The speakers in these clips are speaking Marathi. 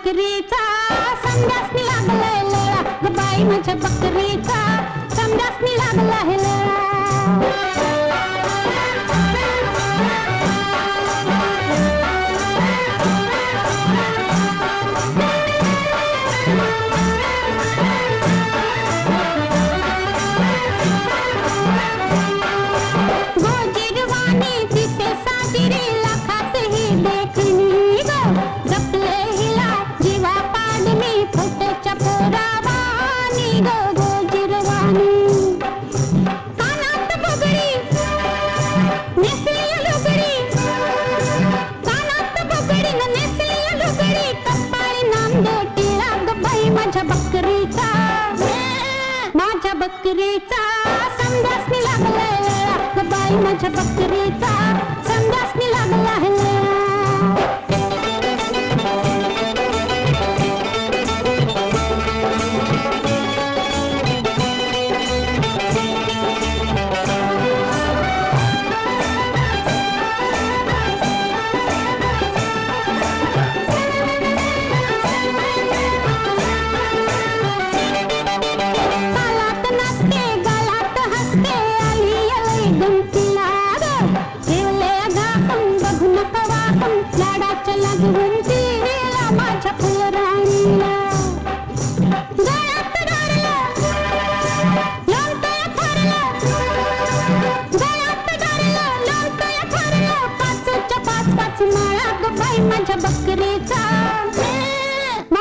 बकरीचा संडासनी लागलाय लळा ग बाई माझ्या बकरीचा संडासनी लागलाय लळा बकरीचा संडासनी लागलाय लळा ग बाई माझ्या बकरीचा संडासनी लागलाय लळा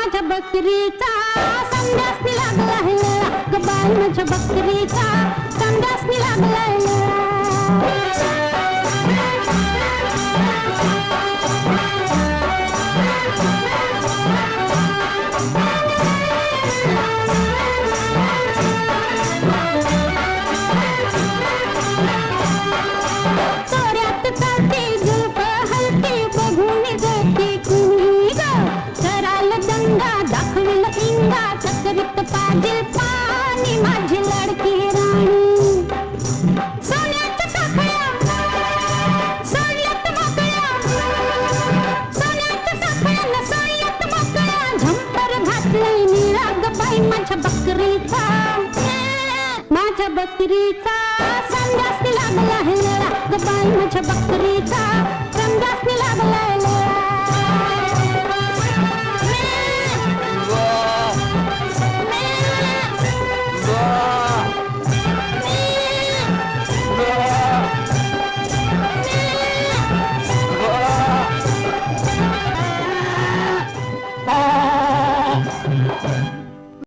माझ्या बकरीचा संडासनी लागलाय लळा ग बाई माझ्या बकरीचा संडासनी लागलाय लळा पाजिल पाणी माझी लडकी राणी सोन्याच्या साखळ्या सोन्यात मोकळ्या सोन्याच्या साखळ्या सोन्यात मोकळ्या झंपर घातलंय निळा ग बाई माझ्या बकरीचा